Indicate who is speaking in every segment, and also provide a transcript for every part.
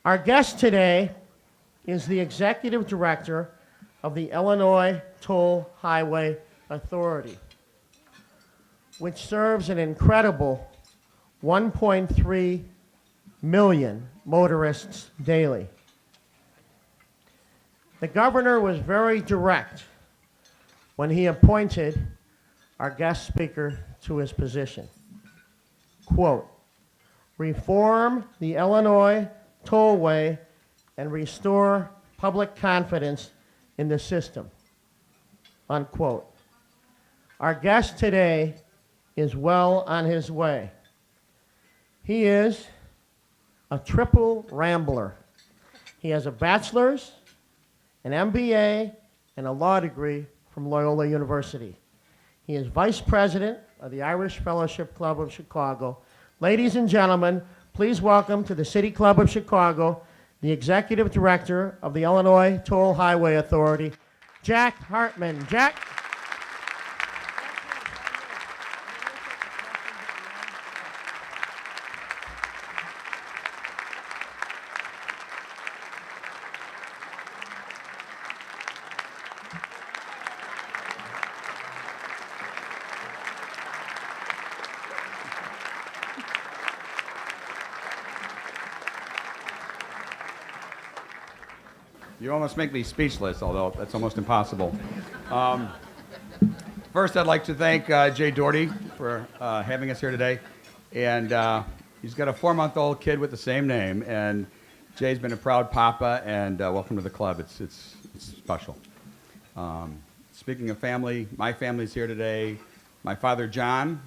Speaker 1: Our guest today is the Executive Director of the Illinois Toll Highway Authority, which serves an incredible 1.3 million motorists daily. The governor was very direct when he appointed our guest speaker to his position. Quote, reform the Illinois tollway and restore public confidence in the system, unquote. Our guest today is well on his way. He is a triple rambler. He has a bachelor's, an MBA, and a law degree from Loyola University. He is vice president of the Irish Fellowship Club of Chicago. Ladies and gentlemen, please welcome to the City Club of Chicago, the Executive Director of the Illinois Toll Highway Authority, Jack Hartman. Jack.
Speaker 2: You almost make me speechless, although that's almost impossible. First, I'd like to thank Jay Doherty for having us here today. And he's got a 4-month-old kid with the same name. And Jay's been a proud papa, and welcome to the club. It's special. Speaking of family, my family's here today. My father, John,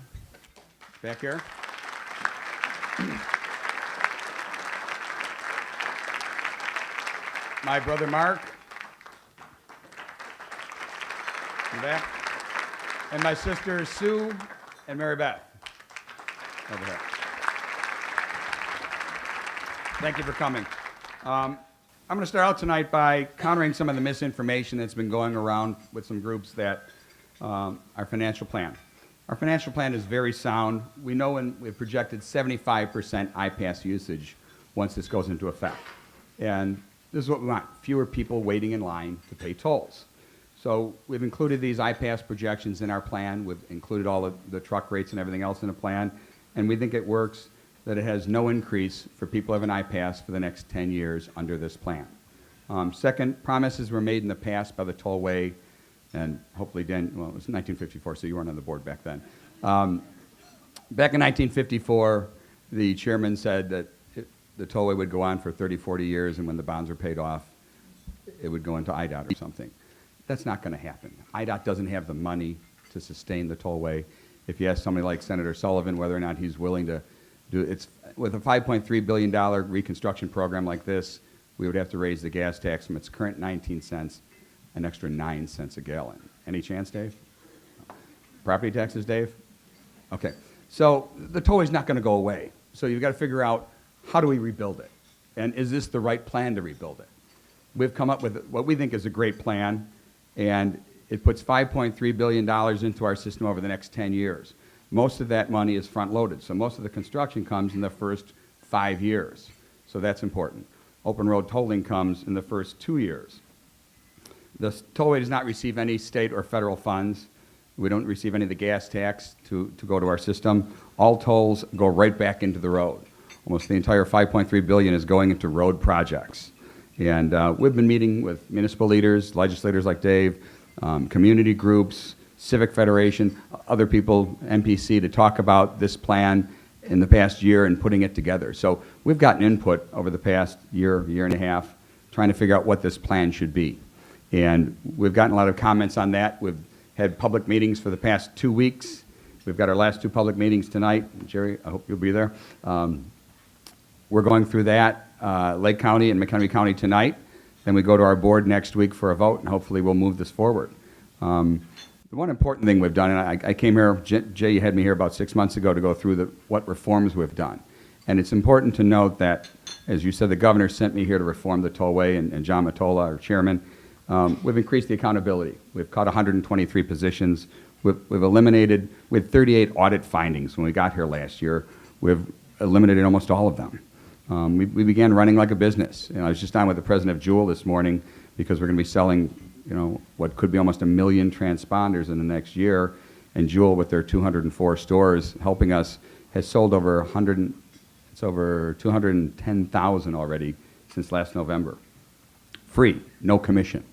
Speaker 2: back here. My brother Mark, in the back, and my sisters Sue and Mary Beth, over here. Thank you for coming. I'm going to start out tonight by countering some of the misinformation that's been going around with some groups that our financial plan. Our financial plan is very sound. We know when we've projected 75% IPAS usage once this goes into effect. And this is what we want, fewer people waiting in line to pay tolls. So we've included these IPAS projections in our plan. We've included all of the truck rates and everything else in the plan. And we think it works, that it has no increase for people who have an IPAS for the next 10 years under this plan. Second, promises were made in the past by the tollway, and hopefully Dan, well, it was 1954, so you weren't on the board back then. Back in 1954, the chairman said that the tollway would go on for 30, 40 years, and when the bonds were paid off, it would go into IDOT or something. That's not going to happen. IDOT doesn't have the money to sustain the tollway. If you ask somebody like Senator Sullivan whether or not he's willing to do it, with a $5.3 billion reconstruction program like this, we would have to raise the gas tax from its current 19 cents an extra 9 cents a gallon. Any chance, Dave? Property taxes, Dave? Okay. So the tollway's not going to go away. So you've got to figure out, how do we rebuild it? And is this the right plan to rebuild it? We've come up with what we think is a great plan, and it puts $5.3 billion into our system over the next 10 years. Most of that money is front-loaded, so most of the construction comes in the first 5 years. So that's important. Open road tolling comes in the first 2 years. The tollway does not receive any state or federal funds. We don't receive any of the gas tax to go to our system. All tolls go right back into the road. Almost the entire $5.3 billion is going into road projects. And we've been meeting with municipal leaders, legislators like Dave, community groups, Civic Federation, other people, MPC, to talk about this plan in the past year and putting it together. So we've gotten input over the past year and a half, trying to figure out what this plan should be. And we've gotten a lot of comments on that. We've had public meetings for the past 2 weeks. We've got our last 2 public meetings tonight. Jerry, I hope you'll be there. We're going through that, Lake County and McHenry County tonight. Then we go to our board next week for a vote, and hopefully we'll move this forward. The one important thing we've done, and I came here, Jay, you had me here about 6 months ago to go through what reforms we've done. And it's important to note that, as you said, the governor sent me here to reform the tollway, and John Mottola, our chairman, we've increased the accountability. We've cut 123 positions. We've eliminated, we had 38 audit findings when we got here last year. We've eliminated almost all of them. We began running like a business. I was just on with the president of Jewel this morning because we're going to be selling, what could be almost 1 million transponders in the next year. And Jewel, with their 204 stores helping us, has sold over 210,000 already since last November. Free, no commission.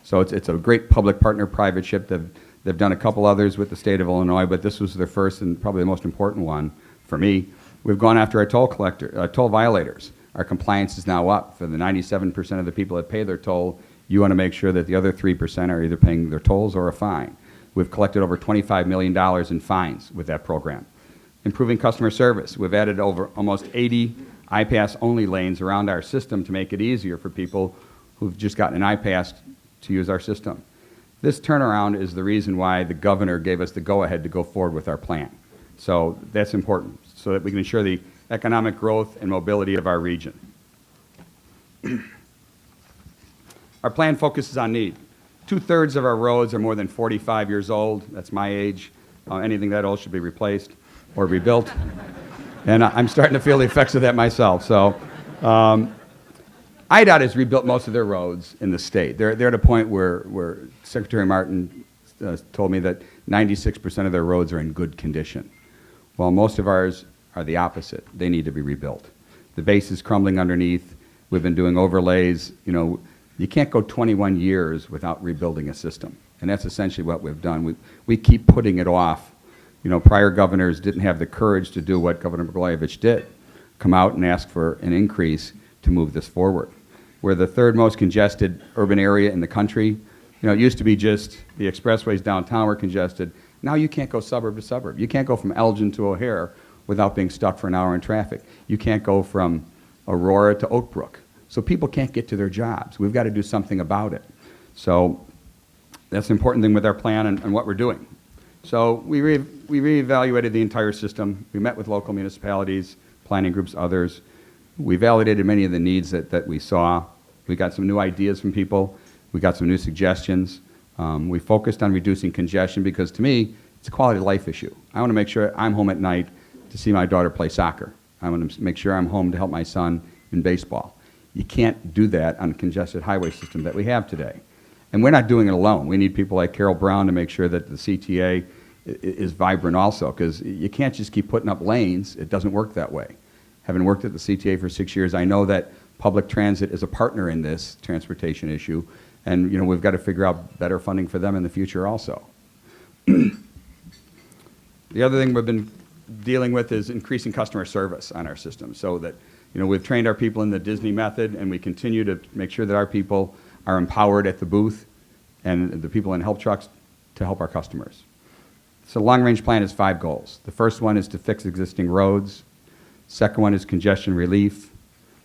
Speaker 2: So it's a great public partner privateship. They've done a couple others with the state of Illinois, but this was their first and probably the most important one for me. We've gone after our toll violators. Our compliance is now up. For the 97% of the people that pay their toll, you want to make sure that the other 3% are either paying their tolls or a fine. We've collected over $25 million in fines with that program. Improving customer service. We've added over almost 80 iPass-only lanes around our system to make it easier for people who've just gotten an iPass to use our system. This turnaround is the reason why the governor gave us the go-ahead to go forward with our plan. So that's important, so that we can ensure the economic growth and mobility of our region. Our plan focuses on need. 2/3 of our roads are more than 45 years old. That's my age. Anything that old should be replaced or rebuilt. And I'm starting to feel the effects of that myself. So IDOT has rebuilt most of their roads in the state. They're at a point where Secretary Martin told me that 96% of their roads are in good condition, while most of ours are the opposite. They need to be rebuilt. The base is crumbling underneath. We've been doing overlays. You can't go 21 years without rebuilding a system, and that's essentially what we've done. We keep putting it off. Prior governors didn't have the courage to do what Governor Blagojevich did, come out and ask for an increase to move this forward. We're the third most congested urban area in the country. It used to be just the expressways downtown were congested. Now you can't go suburb to suburb. You can't go from Elgin to O'Hare without being stuck for an hour in traffic. You can't go from Aurora to Oak Brook. So people can't get to their jobs. We've got to do something about it. So that's the important thing with our plan and what we're doing. So we reevaluated the entire system. We met with local municipalities, planning groups, others. We validated many of the needs that we saw. We got some new ideas from people. We got some new suggestions. We focused on reducing congestion because, to me, it's a quality of life issue. I want to make sure I'm home at night to see my daughter play soccer. I want to make sure I'm home to help my son in baseball. You can't do that on a congested highway system that we have today. And we're not doing it alone. We need people like Carol Brown to make sure that the CTA is vibrant also, because you can't just keep putting up lanes. It doesn't work that way. Having worked at the CTA for 6 years, I know that public transit is a partner in this transportation issue, and we've got to figure out better funding for them in the future also. The other thing we've been dealing with is increasing customer service on our system, so that we've trained our people in the Disney method, and we continue to make sure that our people are empowered at the booth and the people in help trucks to help our customers. So the long-range plan has 5 goals. The first one is to fix existing roads. Second one is congestion relief.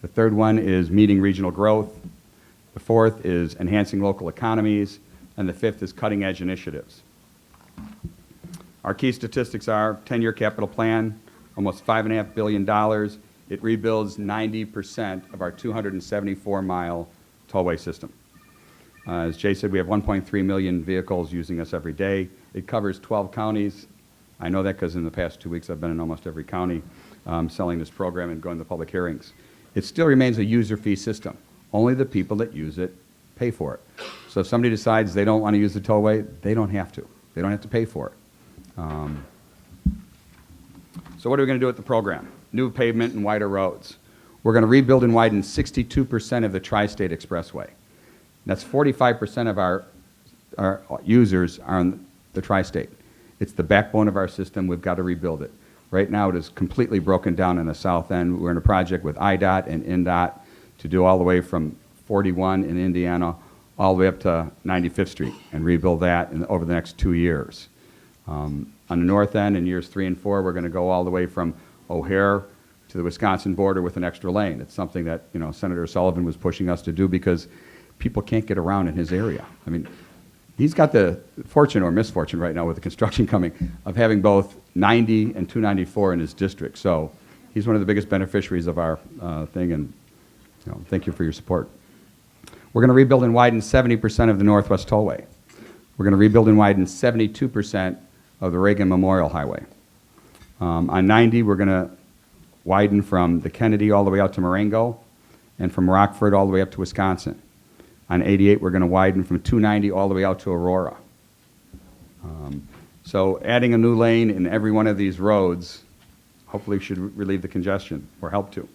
Speaker 2: The third one is meeting regional growth. The fourth is enhancing local economies. And the fifth is cutting-edge initiatives. Our key statistics are 10-year capital plan, almost $5.5 billion. It rebuilds 90% of our 274-mile tollway system. As Jay said, we have 1.3 million vehicles using us every day. It covers 12 counties. I know that because in the past 2 weeks I've been in almost every county selling this program and going to public hearings. It still remains a user fee system. Only the people that use it pay for it. So if somebody decides they don't want to use the tollway, they don't have to. They don't have to pay for it. So what are we going to do with the program? New pavement and wider roads. We're going to rebuild and widen 62% of the Tri-State Expressway. That's 45% of our users are on the Tri-State. It's the backbone of our system. We've got to rebuild it. Right now, it is completely broken down in the south end. We're in a project with IDOT and INDOT to do all the way from 41 in Indiana all the way up to 95th Street and rebuild that over the next 2 years. On the north end, in years 3 and 4, we're going to go all the way from O'Hare to the Wisconsin border with an extra lane. It's something that Senator Sullivan was pushing us to do because people can't get around in his area. I mean, he's got the fortune or misfortune right now with the construction coming of having both 90 and 294 in his district. So he's one of the biggest beneficiaries of our thing, and thank you for your support. We're going to rebuild and widen 70% of the Northwest Tollway. We're going to rebuild and widen 72% of the Reagan Memorial Highway. On 90, we're going to widen from the Kennedy all the way out to Marengo, and from Rockford all the way up to Wisconsin. On 88, we're going to widen from 290 all the way out to Aurora. So adding a new lane in every one of these roads hopefully should relieve the congestion, or help to.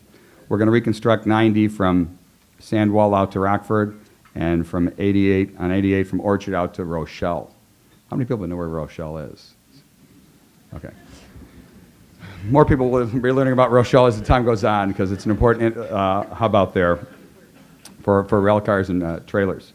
Speaker 2: We're going to reconstruct 90 from Sandwall out to Rockford, and from 88 from Orchard out to Rochelle. How many people know where Rochelle is? Okay. More people will be learning about Rochelle as the time goes on, because it's an important hub out there for rail cars and trailers.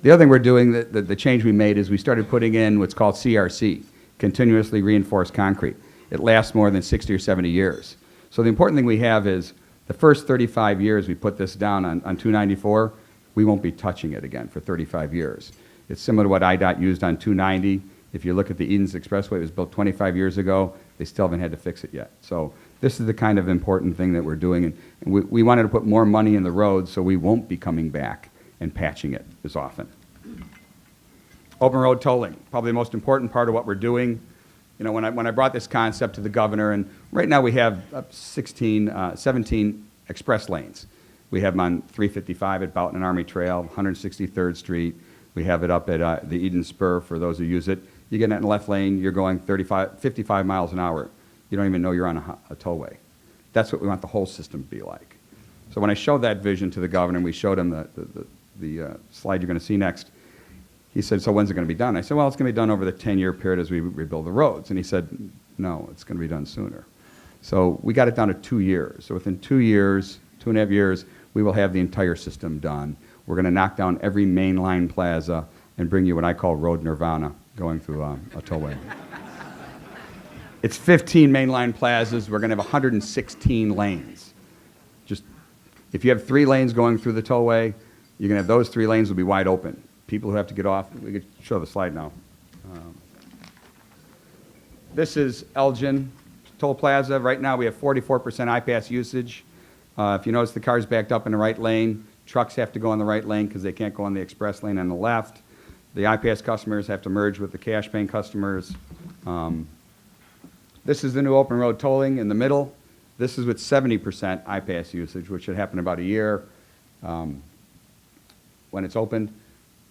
Speaker 2: The other thing we're doing, the change we made, is we started putting in what's called CRC, continuously reinforced concrete. It lasts more than 60 or 70 years. So the important thing we have is the first 35 years we put this down on 294, we won't be touching it again for 35 years. It's similar to what IDOT used on 290. If you look at the Edens Expressway, it was built 25 years ago. They still haven't had to fix it yet. So this is the kind of important thing that we're doing. And we wanted to put more money in the road so we won't be coming back and patching it as often. Open road tolling, probably the most important part of what we're doing. You know, when I brought this concept to the governor, and right now we have 17 express lanes. We have them on 355 at Boughton and Army Trail, 163rd Street. We have it up at the Eden Spur for those who use it. You get in the left lane, you're going 55 miles an hour. You don't even know you're on a tollway. That's what we want the whole system to be like. So when I showed that vision to the governor, and we showed him the slide you're going to see next, he said, so when's it going to be done? I said, well, it's going to be done over the 10-year period as we rebuild the roads. And he said, no, it's going to be done sooner. So we got it down to 2 years. So within 2 years, 2.5 years, we will have the entire system done. We're going to knock down every mainline plaza and bring you what I call road nirvana, going through a tollway. It's 15 mainline plazas. We're going to have 116 lanes. Just, if you have 3 lanes going through the tollway, you're going to have those 3 lanes will be wide open. People who have to get off, we could show the slide now. This is Elgin Toll Plaza. Right now we have 44% IPAS usage. If you notice, the car's backed up in the right lane. Trucks have to go in the right lane because they can't go on the express lane on the left. The IPAS customers have to merge with the cash paying customers. This is the new open road tolling in the middle. This is with 70% IPAS usage, which should happen in about a year when it's opened.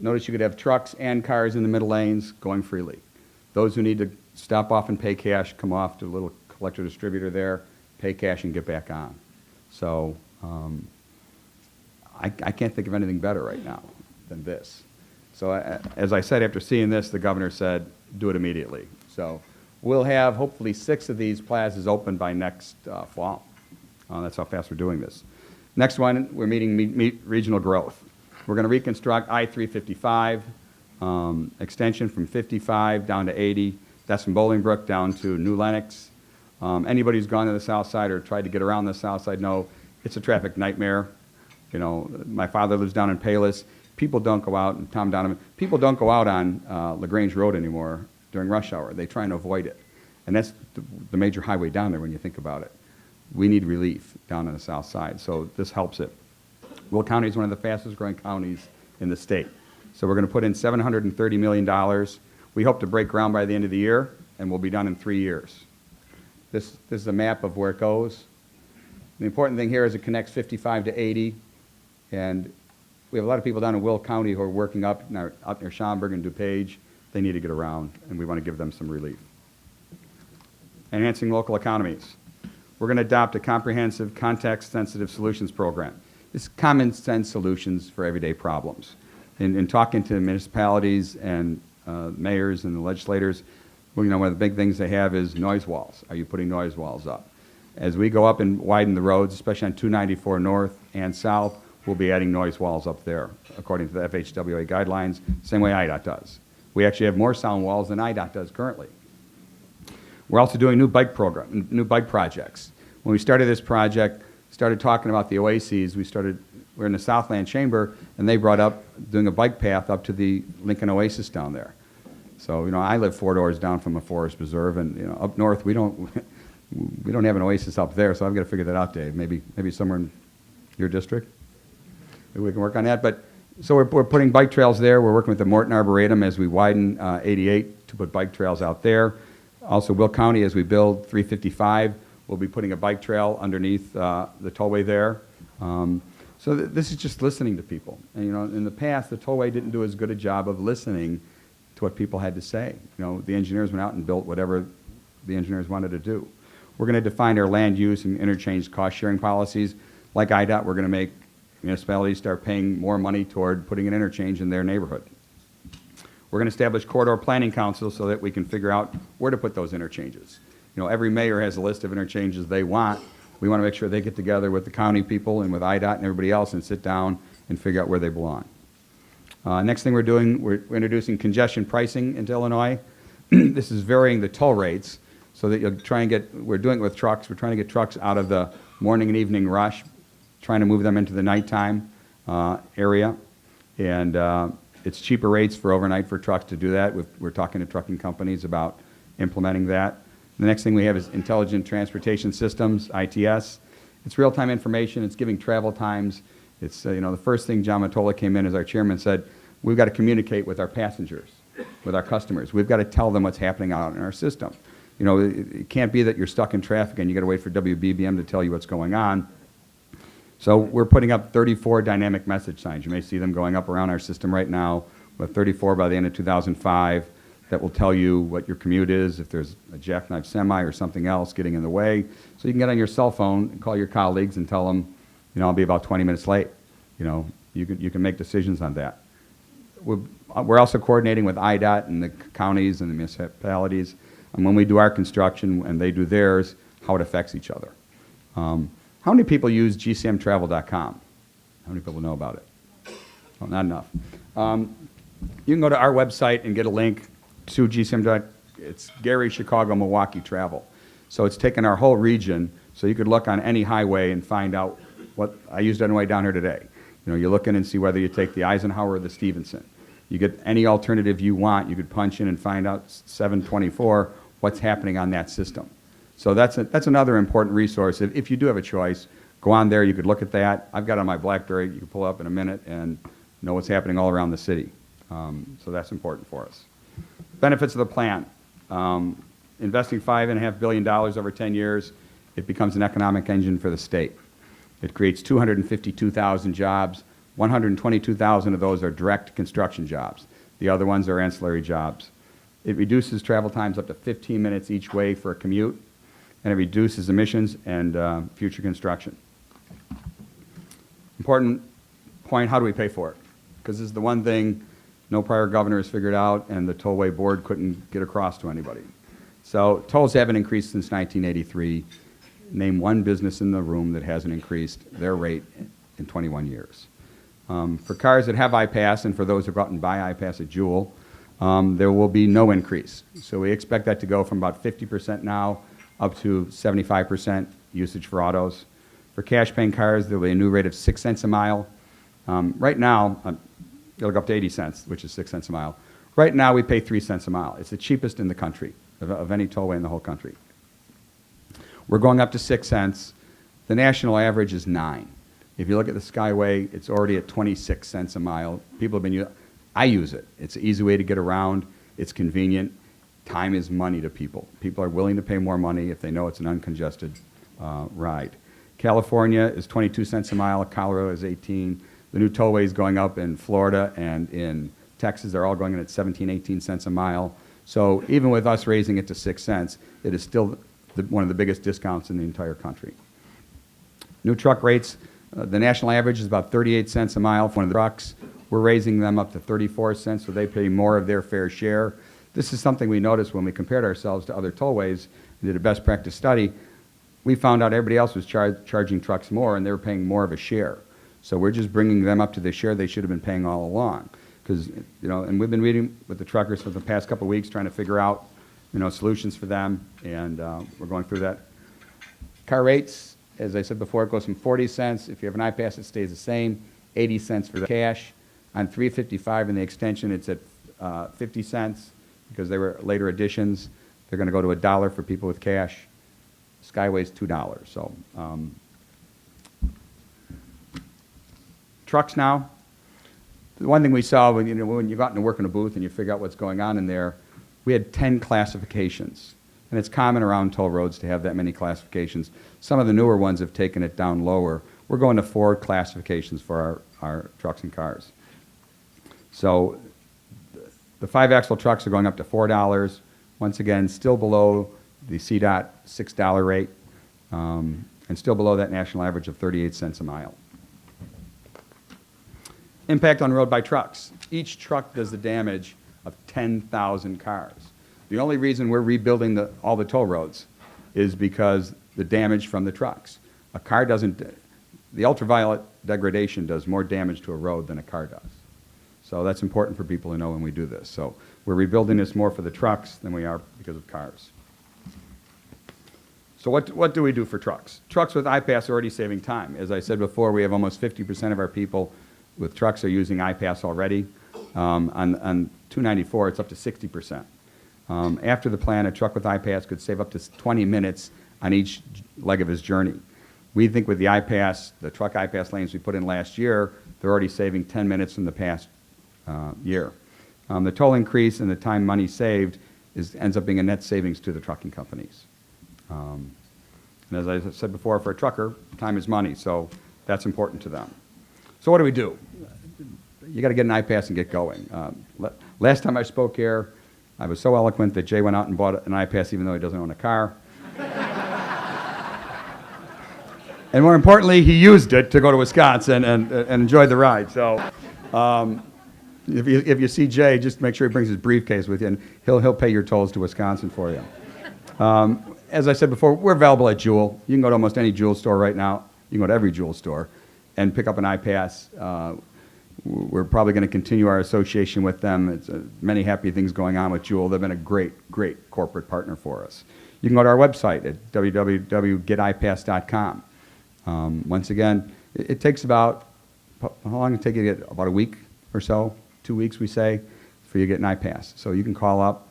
Speaker 2: Notice you could have trucks and cars in the middle lanes going freely. Those who need to stop off and pay cash come off to a little collector distributor there, pay cash and get back on. So I can't think of anything better right now than this. So as I said, after seeing this, the governor said, do it immediately. So we'll have hopefully 6 of these plazas open by next fall. That's how fast we're doing this. Next one, we're meeting regional growth. We're going to reconstruct I-355, extension from 55 down to 80. That's from Bolingbrook down to New Lenox. Anybody who's gone to the south side or tried to get around the south side know it's a traffic nightmare. You know, my father lives down in Palos. People don't go out, and Tom Donovan, people don't go out on LaGrange Road anymore during rush hour. They try and avoid it. And that's the major highway down there when you think about it. We need relief down on the south side, so this helps it. Will County is one of the fastest growing counties in the state. So we're going to put in $730 million. We hope to break ground by the end of the year, and we'll be done in 3 years. This is a map of where it goes. The important thing here is it connects 55 to 80, and we have a lot of people down in Will County who are working up near Schaumburg and DuPage. They need to get around, and we want to give them some relief. Enhancing local economies. We're going to adopt a comprehensive, context-sensitive solutions program. This is common sense solutions for everyday problems. In talking to municipalities and mayors and the legislators, well, you know, one of the big things they have is noise walls. Are you putting noise walls up? As we go up and widen the roads, especially on 294 north and south, we'll be adding noise walls up there, according to the FHWA guidelines, same way IDOT does. We actually have more sound walls than IDOT does currently. We're also doing new bike projects. When we started this project, started talking about the Oasis, we're in the Southland Chamber, and they brought up doing a bike path up to the Lincoln Oasis down there. So, you know, I live 4 doors down from a forest preserve, and, you know, up north, we don't have an Oasis up there, so I've got to figure that out, Dave. Maybe somewhere in your district. Maybe we can work on that. But so we're putting bike trails there. We're working with the Morton Arboretum as we widen 88 to put bike trails out there. Also, Will County, as we build 355, We'll be putting a bike trail underneath the tollway there. So this is just listening to people. And, in the past, the tollway didn't do as good a job of listening to what people had to say. The engineers went out and built whatever the engineers wanted to do. We're going to define our land use and interchange cost-sharing policies. Like IDOT, we're going to make municipalities start paying more money toward putting an interchange in their neighborhood. We're going to establish corridor planning councils so that we can figure out where to put those interchanges. Every mayor has a list of interchanges they want. We want to make sure they get together with the county people and with IDOT and everybody else and sit down and figure out where they belong. Next thing we're doing, we're introducing congestion pricing into Illinois. This is varying the toll rates so that you'll try and we're doing it with trucks. We're trying to get trucks out of the morning and evening rush, trying to move them into the nighttime area. And it's cheaper rates for overnight for trucks to do that. We're talking to trucking companies about implementing that. The next thing we have is Intelligent Transportation Systems, ITS. It's real-time information. It's giving travel times. It's, the first thing John Mottola came in as our chairman said, we've got to communicate with our passengers, with our customers. We've got to tell them what's happening out in our system. It can't be that you're stuck in traffic and you got to wait for WBBM to tell you what's going on. So we're putting up 34 dynamic message signs. You may see them going up around our system right now. We'll have 34 by the end of 2005 that will tell you what your commute is, if there's a jackknife semi or something else getting in the way. So you can get on your cell phone and call your colleagues and tell them, I'll be about 20 minutes late. You can make decisions on that. We're also coordinating with IDOT and the counties and the municipalities, and when we do our construction and they do theirs, how it affects each other. How many people use gcmtravel.com? How many people know about it? Oh, not enough. You can go to our website and get a link to GCM. It's Gary, Chicago, Milwaukee Travel. So it's taken our whole region, so you could look on any highway and find out what, I used it on the way down here today. You look in and see whether you take the Eisenhower or the Stevenson. You get any alternative you want, you could punch in and find out 724 what's happening on that system. So that's another important resource. If you do have a choice, go on there, you could look at that. I've got it on my BlackBerry, you can pull it up in a minute and know what's happening all around the city. So that's important for us. Benefits of the plan. Investing $5.5 billion over 10 years, it becomes an economic engine for the state. It creates 252,000 jobs. 122,000 of those are direct construction jobs. The other ones are ancillary jobs. It reduces travel times up to 15 minutes each way for a commute, and it reduces emissions and future construction. Important point, how do we pay for it? Because this is the one thing no prior governor has figured out, and the Tollway Board couldn't get across to anybody. So tolls haven't increased since 1983. Name one business in the room that hasn't increased their rate in 21 years. For cars that have iPass, and for those who go out and buy iPass at Jewel, there will be no increase. So we expect that to go from about 50% now up to 75% usage for autos. For cash-paying cars, there will be a new rate of 6 cents a mile. Right now, it'll go up to 80 cents, which is 6 cents a mile. Right now, we pay 3 cents a mile. It's the cheapest in the country, of any tollway in the whole country. We're going up to 6 cents. The national average is 9. If you look at the Skyway, it's already at 26 cents a mile. People have been using, I use it. It's an easy way to get around. It's convenient. Time is money to people. People are willing to pay more money if they know it's an uncongested ride. California is 22 cents a mile. Colorado is 18. The new tollways going up in Florida and in Texas, they're all going in at 17, 18 cents a mile. So even with us raising it to 6 cents, it is still one of the biggest discounts in the entire country. New truck rates, the national average is about 38 cents a mile for one of the trucks. We're raising them up to 34 cents, so they pay more of their fair share. This is something we noticed when we compared ourselves to other tollways and did a best practice study. We found out everybody else was charging trucks more, and they were paying more of a share. So we're just bringing them up to the share they should have been paying all along. Because, and we've been meeting with the truckers for the past couple of weeks trying to figure out, solutions for them, and we're going through that. Car rates, as I said before, it goes from 40 cents. If you have an iPass, it stays the same. 80 cents for the cash. On 355 in the extension, it's at 50 cents because they were later additions. They're going to go to $1 for people with cash. Skyway's $2. So trucks now. The one thing we saw when you go out and work in a booth and you figure out what's going on in there, we had 10 classifications. And it's common around toll roads to have that many classifications. Some of the newer ones have taken it down lower. We're going to 4 classifications for our trucks and cars. So the 5-axle trucks are going up to $4. Once again, still below the CDOT $6 rate, and still below that national average of 38 cents a mile. Impact on road by trucks. Each truck does the damage of 10,000 cars. The only reason we're rebuilding all the toll roads is because the damage from the trucks. A car doesn't, the ultraviolet degradation does more damage to a road than a car does. So that's important for people to know when we do this. So we're rebuilding this more for the trucks than we are because of cars. So what do we do for trucks? Trucks with iPass are already saving time. As I said before, we have almost 50% of our people with trucks are using iPass already. On 294, it's up to 60%. After the plan, a truck with iPass could save up to 20 minutes on each leg of his journey. We think with the iPass, the truck iPass lanes we put in last year, they're already saving 10 minutes from the past year. The toll increase and the time money saved ends up being a net savings to the trucking companies. And as I said before, for a trucker, time is money, so that's important to them. So what do? You got to get an iPass and get going. Last time I spoke here, I was so eloquent that Jay went out and bought an iPass even though he doesn't own a car. And more importantly, he used it to go to Wisconsin and enjoy the ride. So if you see Jay, just make sure he brings his briefcase with you, and he'll pay your tolls to Wisconsin for you. As I said before, we're available at Jewel. You can go to almost any Jewel store right now. You can go to every Jewel store and pick up an iPass. We're probably going to continue our association with them. It's many happy things going on with Jewel. They've been a great, great corporate partner for us. You can go to our website at www.getipass.com. Once again, it takes about, how long does it take you to get? About a week or so, 2 weeks we say, for you to get an iPass. So you can call up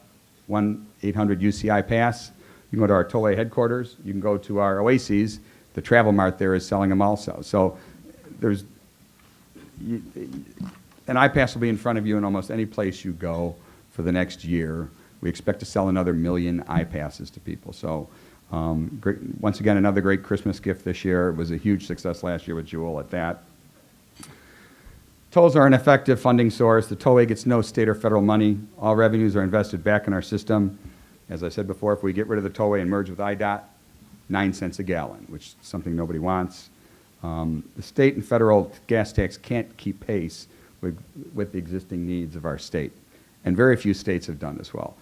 Speaker 2: 1-800-UC-iPass. You can go to our tollway headquarters. You can go to our Oasis. The Travel Mart there is selling them also. So there's, an iPass will be in front of you in almost any place you go for the next year. We expect to sell another 1 million iPasses to people. So great, once again, another great Christmas gift this year. It was a huge success last year with Jewel at that. Tolls are an effective funding source. The tollway gets no state or federal money. All revenues are invested back in our system. As I said before, if we get rid of the tollway and merge with IDOT, 9 cents a gallon, which is something nobody wants. The state and federal gas tax can't keep pace with the existing needs of our state. And very few states have done this well.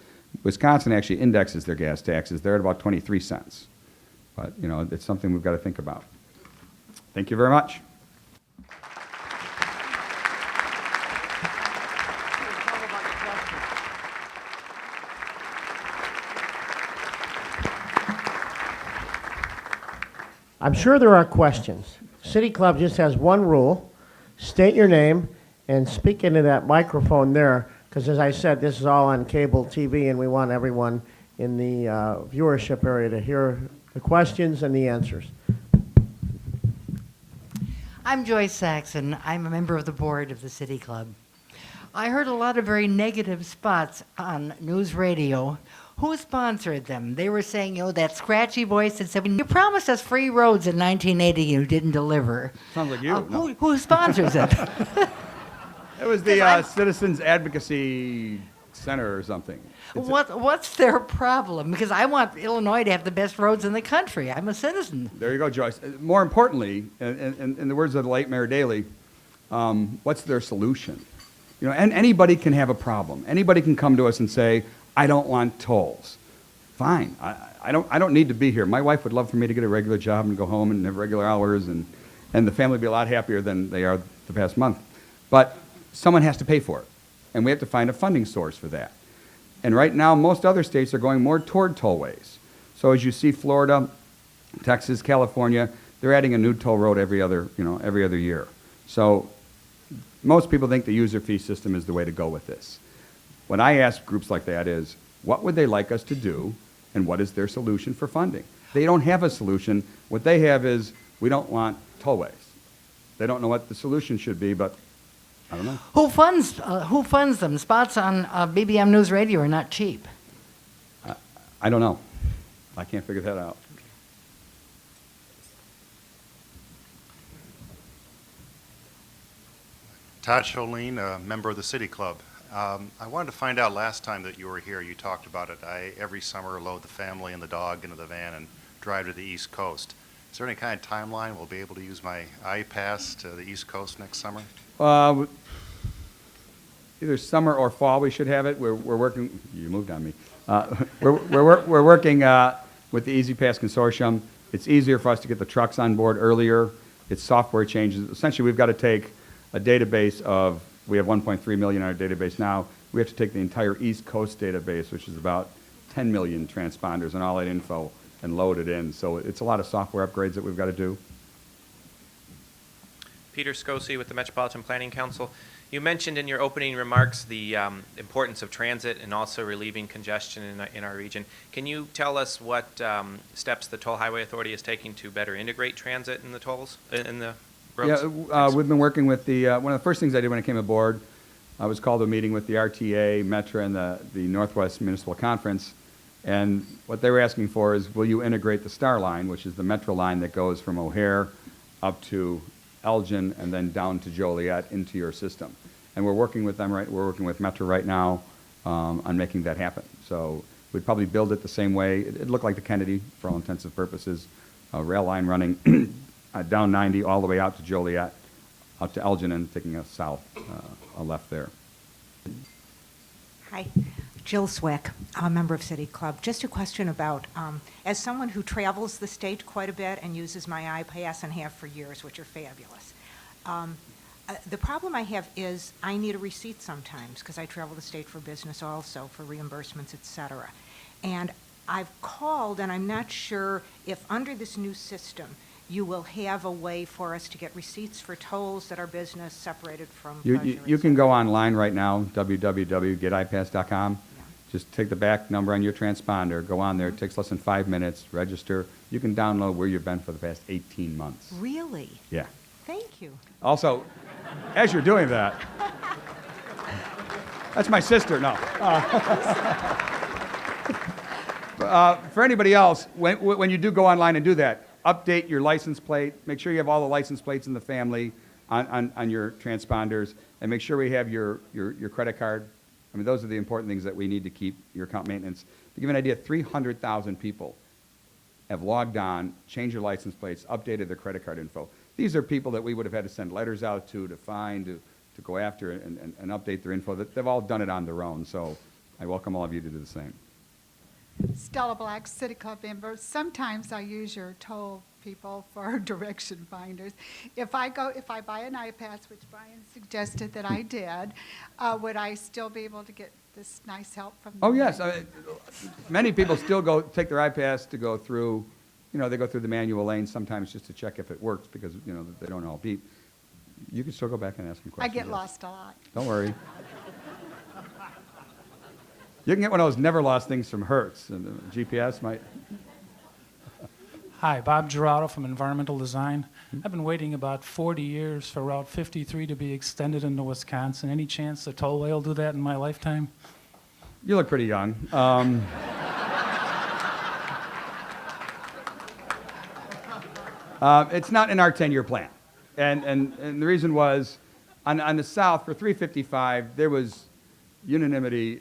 Speaker 2: Wisconsin actually indexes their gas taxes. They're at about 23 cents. But, you know, it's something we've got to think about. Thank you very much.
Speaker 1: I'm sure there are questions. City Club just has one rule: state your name and speak into that microphone there, because as I said, this is all on cable TV, and we want everyone in the viewership area to hear the questions and the answers.
Speaker 3: I'm Joyce Saxon. I'm a member of the board of the City Club. I heard a lot of very negative spots on news radio. Who sponsored them? They were saying, you know, that scratchy voice that said, you promised us free roads in 1980 and you didn't deliver.
Speaker 2: Sounds like you. No.
Speaker 3: Who sponsors it?
Speaker 2: It was the Citizens Advocacy Center or something.
Speaker 3: What's their problem? Because I want Illinois to have the best roads in the country. I'm a citizen.
Speaker 2: There you go, Joyce. More importantly, in the words of the late Mayor Daley, what's their solution? You know, and anybody can have a problem. Anybody can come to us and say, I don't want tolls. Fine. I don't need to be here. My wife would love for me to get a regular job and go home and have regular hours, and the family would be a lot happier than they are the past month. But someone has to pay for it, and we have to find a funding source for that. And right now, most other states are going more toward tollways. So as you see, Florida, Texas, California, they're adding a new toll road every other year. So most people think the user fee system is the way to go with this. What I ask groups like that is, what would they like us to do, and what is their solution for funding? They don't have a solution. What they have is, we don't want tollways. They don't know what the solution should be, but I don't know.
Speaker 3: Who funds them? Spots on BBM News Radio are not cheap.
Speaker 2: I don't know. I can't figure that out.
Speaker 4: Todd Cholene, a member of the City Club. I wanted to find out, last time that you were here, you talked about it. I, every summer, load the family and the dog into the van and drive to the East Coast. Is there any kind of timeline we'll be able to use my iPass to the East Coast next summer?
Speaker 2: Either summer or fall, we should have it. We're working. You moved on me. We're working with the Easy Pass Consortium. It's easier for us to get the trucks on board earlier. It's software changes. Essentially, we've got to take a database of. We have 1.3 million in our database now. We have to take the entire East Coast database, which is about 10 million transponders and all that info, and load it in. So it's a lot of software upgrades that we've got to do.
Speaker 5: Peter Scosi with the Metropolitan Planning Council. You mentioned in your opening remarks the importance of transit and also relieving congestion in our region. Can you tell us what steps the Toll Highway Authority is taking to better integrate transit in the tolls, in the roads?
Speaker 2: Yeah, we've been working with the, one of the first things I did when I came aboard, I was called to a meeting with the RTA, Metra, and the Northwest Municipal Conference. And what they were asking for is, will you integrate the Star Line, which is the Metro line that goes from O'Hare up to Elgin and then down to Joliet into your system. And we're working with them, we're working with Metro right now on making that happen. So we'd probably build it the same way. It looked like the Kennedy for all intents and purposes, a rail line running down 90 all the way out to Joliet, out to Elgin and taking us south, a left there.
Speaker 6: Hi, Jill Swick, a member of City Club. Just a question about, as someone who travels the state quite a bit and uses my iPass and have for years, which are fabulous, the problem I have is I need a receipt sometimes because I travel the state for business also, for reimbursements, et cetera. And I've called and I'm not sure if under this new system you will have a way for us to get receipts for tolls that are business separated from pleasure.
Speaker 2: You can go online right now, www.getipass.com.
Speaker 6: Yeah.
Speaker 2: Just take the back number on your transponder, go on there, it takes less than 5 minutes, register. You can download where you've been for the past 18 months.
Speaker 6: Really?
Speaker 2: Yeah.
Speaker 6: Thank you.
Speaker 2: Also, as you're doing that, that's my sister, no. For anybody else, when you do go online and do that, update your license plate, make sure you have all the license plates in the family on your transponders, and make sure we have your credit card. I mean, those are the important things that we need to keep your account maintenance. To give you an idea, 300,000 people have logged on, changed their license plates, updated their credit card info. These are people that we would have had to send letters out to find, to go after and update their info. They've all done it on their own, so I welcome all of you to do the same.
Speaker 7: Stella Black, City Club member. Sometimes I use your toll people for direction finders. If I buy an iPass, which Brian suggested that I did, would I still be able to get this nice help from them?
Speaker 2: Oh, yes. Many people still take their iPass to go through, they go through the manual lane sometimes just to check if it works because, they don't all beat. You can still go back and ask them
Speaker 7: I
Speaker 2: questions.
Speaker 7: get lost a lot.
Speaker 2: Don't worry. You can get one of those never lost things from Hertz, and GPS might.
Speaker 8: Hi, Bob Gerardo from Environmental Design. I've been waiting about 40 years for Route 53 to be extended into Wisconsin. Any chance the tollway will do that in my lifetime?
Speaker 2: You look pretty young. It's not in our 10-year plan. And the reason was, on the south, for 355, there was unanimity.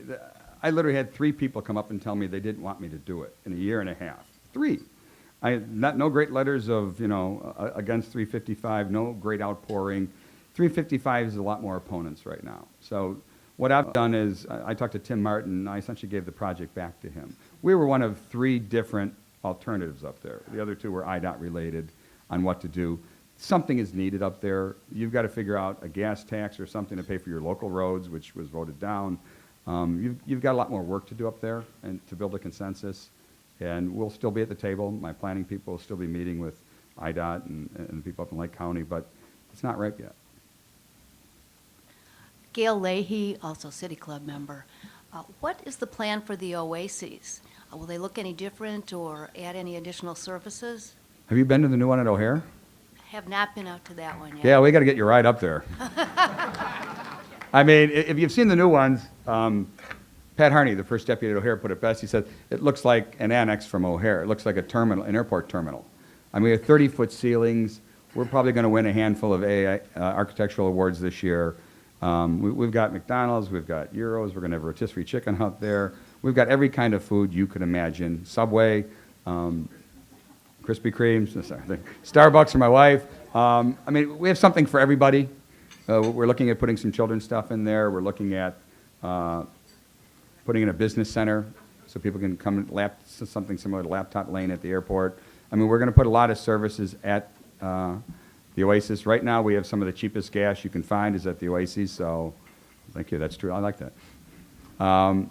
Speaker 2: I literally had 3 people come up and tell me they didn't want me to do it in a year and a half. 3. No great letters of, against 355, no great outpouring. 355 is a lot more opponents right now. So what I've done is I talked to Tim Martin, and I essentially gave the project back to him. We were one of 3 different alternatives up there. The other 2 were IDOT related on what to do. Something is needed up there. You've got to figure out a gas tax or something to pay for your local roads, which was voted down. You've got a lot more work to do up there and to build a consensus. And we'll still be at the table. My planning people will still be meeting with IDOT and people up in Lake County, but it's not ripe yet.
Speaker 9: Gail Leahy, also City Club member. What is the plan for the Oasis? Will they look any different or add any additional services?
Speaker 2: Have you been to the new one at O'Hare?
Speaker 9: Have not been out to that one yet.
Speaker 2: Yeah, we got to get you right up there. I mean, if you've seen the new ones, Pat Harney, the first deputy at O'Hare, put it best. He said, it looks like an annex from O'Hare. It looks like a terminal, an airport terminal. I mean, we have 30-foot ceilings. We're probably going to win a handful of architectural awards this year. We've got McDonald's, we've got Euros, we're going to have rotisserie chicken out there. We've got every kind of food you could imagine. Subway, Krispy Kremes, Starbucks for my wife. I mean, we have something for everybody. We're looking at putting some children's stuff in there. We're looking at putting in a business center so people can come and something similar to Laptop Lane at the airport. I mean, we're going to put a lot of services at the Oasis. Right now, we have some of the cheapest gas you can find is at the Oasis, so thank you, that's true, I like that. And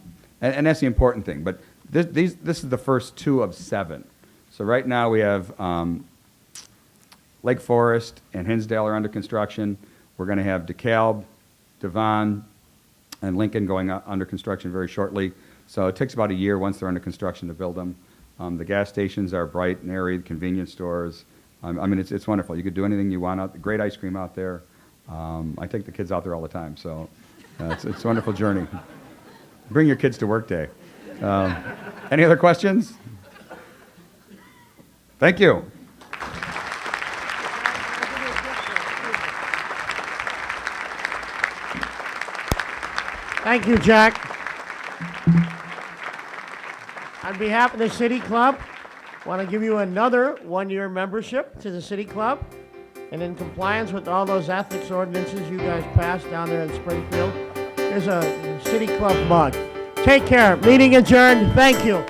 Speaker 2: that's the important thing, but this is the first 2 of 7. So right now, we have Lake Forest and Hinsdale are under construction. We're going to have DeKalb, Devon, and Lincoln going under construction very shortly. So it takes about a year once they're under construction to build them. The gas stations are bright and airy, the convenience stores. I mean, it's wonderful. You could do anything you want out. Great ice cream out there. I take the kids out there all the time, so it's a wonderful journey. Bring your kids to work day. Any other questions? Thank you.
Speaker 1: Thank you, Jack. On behalf of the City Club, I want to give you another 1-year membership to the City Club. And in compliance with all those ethics ordinances you guys passed down there in Springfield, here's a City Club mug. Take care. Meeting adjourned. Thank you.